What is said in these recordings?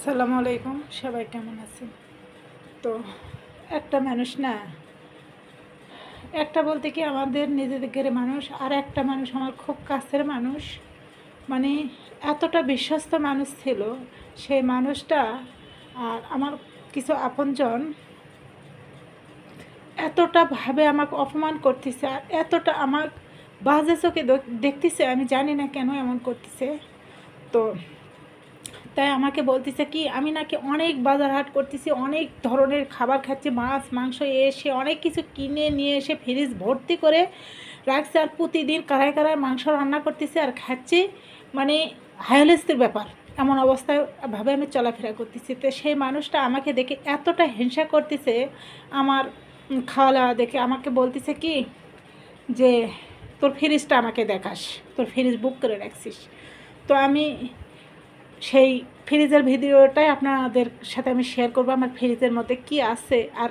আসসালামু আলাইকুম, সবাই কেমন আছেন? তো একটা মানুষ না, একটা বলতে কি আমাদের নিজেদের মানুষ, আর একটা মানুষ আমার খুব কাছের মানুষ, মানে এতটা বিশ্বস্ত মানুষ ছিল সেই মানুষটা। আর আমার কিছু আপনজন এতটা ভাবে আমাকে অপমান করতেছে, আর এতটা আমার বাজে চোখে দেখতেছে, আমি জানি না কেন এমন করতেছে। তো তাই আমাকে বলতেছে কি আমি নাকি অনেক বাজার হাট করতেছি, অনেক ধরনের খাবার খাচ্ছি, মাছ মাংস এসে অনেক কিছু কিনে নিয়ে এসে ফ্রিজ ভর্তি করে রাখছি, আর প্রতিদিন কারায় কারায় মাংস রান্না করতেছি আর খাচ্ছি, মানে হাইলেস্তের ব্যাপার। এমন অবস্থায় ভাবে আমি চলাফেরা করতেছি। তো সেই মানুষটা আমাকে দেখে এতটা হিংসা করতেছে, আমার খাওয়া দাওয়া দেখে আমাকে বলতেছে কি যে তোর ফ্রিজটা আমাকে দেখাস, তোর ফ্রিজ বুক করে রাখছিস। তো আমি সেই ফ্রিজের ভিডিওটাই আপনাদের সাথে আমি শেয়ার করবো, আমার ফ্রিজের মধ্যে কি আছে আর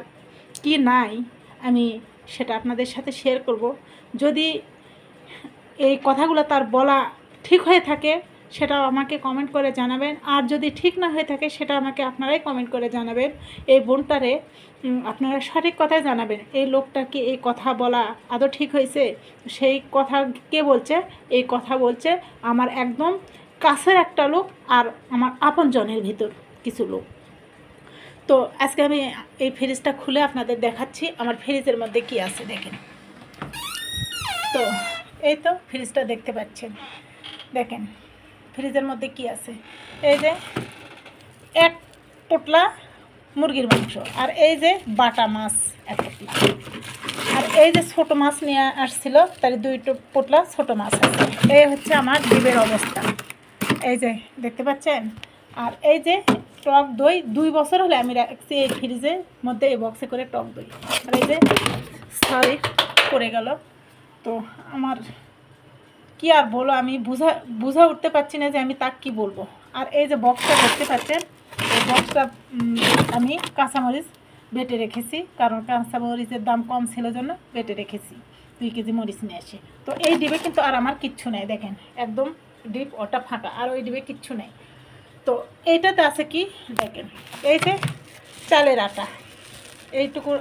কি নাই আমি সেটা আপনাদের সাথে শেয়ার করব। যদি এই কথাগুলো তার বলা ঠিক হয়ে থাকে সেটাও আমাকে কমেন্ট করে জানাবেন, আর যদি ঠিক না হয়ে থাকে সেটা আমাকে আপনারাই কমেন্ট করে জানাবেন। এই বোনটারে আপনারা সঠিক কথাই জানাবেন, এই লোকটা কি এই কথা বলা আদৌ ঠিক হয়েছে? সেই কথা কে বলছে? এই কথা বলছে আমার একদম কাছের একটা লোক আর আমার আপনজনের ভিতর কিছু লোক। তো আজকে আমি এই ফ্রিজটা খুলে আপনাদের দেখাচ্ছি আমার ফ্রিজের মধ্যে কি আছে দেখেন। তো এই তো ফ্রিজটা দেখতে পাচ্ছেন, দেখেন ফ্রিজের মধ্যে কি আছে। এই যে এক পোটলা মুরগির মাংস, আর এই যে বাটা মাছ এক পোটলা, আর এই যে ছোটো মাছ নিয়ে আসছিল তার দুই পোটলা ছোটো মাছ আছে। এই হচ্ছে আমার ডিবের অবস্থা, এই যে দেখতে পাচ্ছেন। আর এই যে টক দই 2 বছর হলে আমি রাখছি এই ফ্রিজের মধ্যে, এই বক্সে করে টক দই। আর এই যে সরি পড়ে গেল। তো আমার কি আর বলো, আমি বুঝা উঠতে পারছি না যে আমি তাকে কী বলবো। আর এই যে বক্সটা দেখতে পাচ্ছেন, এই বক্সটা আমি কাঁচামরিচ বেটে রেখেছি, কারণ কাঁচামরিচের দাম কম ছিল জন্য বেটে রেখেছি। 2 কেজি মরিচ নিয়ে এসে। তো এই ডিবে কিন্তু আর আমার কিচ্ছু নেই, দেখেন একদম ডিপ ওটা ফাঁকা, আর ওই ডিবে কিচ্ছু নেই। তো এইটাতে আছে কি দেখেন, এই যে চালের আটা, এইটুকুর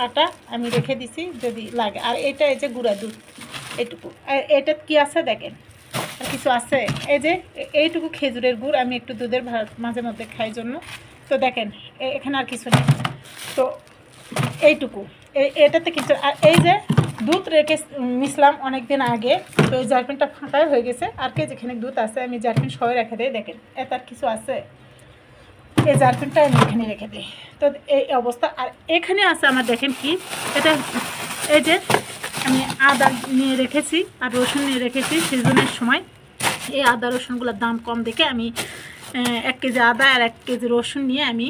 আটা আমি রেখে দিছি যদি লাগে। আর এইটা এই যে গুঁড়া দুধ এইটুকু। আর এটা কি আছে দেখেন, আর কিছু আছে। এই যে এইটুকু খেজুরের গুড়, আমি একটু দুধের মাঝে মধ্যে খাই জন্য। তো দেখেন এখানে আর কিছু নেই। তো এইটুকু এটাতে কিছু। আর এই যে দুধ রেখে মিশলাম অনেক দিন আগে, তো এই জারপিনটা ফাঁকাই হয়ে গেছে, আর যেখানে দুধ আছে আমি জারপিন সবাই রেখে দিই। দেখেন এত আর কিছু আছে, এই জারপিনটা আমি এখানে রেখে দিই। তো এই অবস্থা। আর এখানে আছে আমার দেখেন কি, এটা এই যে আমি আদা নিয়ে রেখেছি আর রসুন নিয়ে রেখেছি সিজনের সময়। এই আদা রসুনগুলোর দাম কম দেখে আমি 1 কেজি আদা আর 1 কেজি রসুন নিয়ে আমি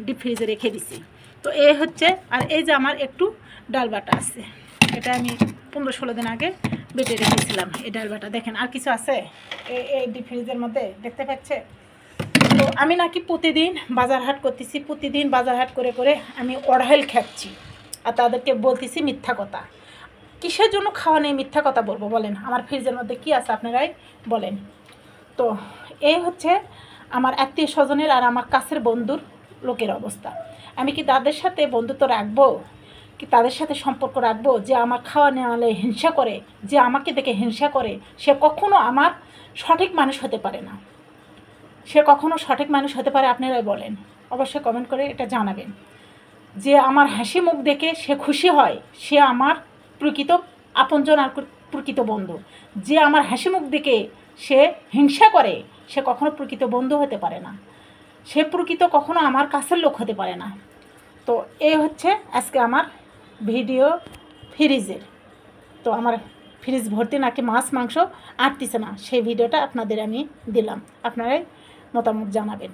ডিপ ফ্রিজে রেখে দিছি। তো এই হচ্ছে। আর এই যে আমার একটু ডাল বাটা আছে, এটা আমি 15-16 দিন আগে বেটে রেখেছিলাম এই ডাল বাটা। দেখেন আর কিছু আছে এই ডিপ ফ্রিজের মধ্যে দেখতে পাচ্ছে। তো আমি নাকি প্রতিদিন বাজার হাট করতেছি, প্রতিদিন বাজার হাট করে করে আমি অড়াইল খাচ্ছি, আর তাদেরকে বলতেছি মিথ্যা কথা। কিসের জন্য খাওয়া নেই মিথ্যা কথা বলবো বলেন? আমার ফ্রিজের মধ্যে কি আছে আপনারাই বলেন। তো এই হচ্ছে আমার আত্মীয় স্বজনের আর আমার কাছের বন্ধুর লোকের অবস্থা। আমি কি তাদের সাথে বন্ধুত্ব রাখবো, কি তাদের সাথে সম্পর্ক রাখবো যে আমার খাওয়া নেওয়ালে হিংসা করে, যে আমাকে দেখে হিংসা করে? সে কখনো আমার সঠিক মানুষ হতে পারে না, সে কখনো সঠিক মানুষ হতে পারে? আপনারাই বলেন, অবশ্যই কমেন্ট করে এটা জানাবেন। যে আমার হাসি মুখ দেখে সে খুশি হয়, সে আমার প্রকৃত আপনজন আর প্রকৃত বন্ধু। যে আমার হাসি মুখ দেখে সে হিংসা করে, সে কখনো প্রকৃত বন্ধু হতে পারে না, সে প্রকৃত কখনো আমার কাছের লোক হতে পারে না। তো এই হচ্ছে আজকে আমার ভিডিও ফ্রিজের। তো আমার ফ্রিজ ভর্তি নাকি মাছ মাংস আটতিছে না, সেই ভিডিওটা আপনাদের আমি দিলাম, আপনারাই মতামত জানাবেন।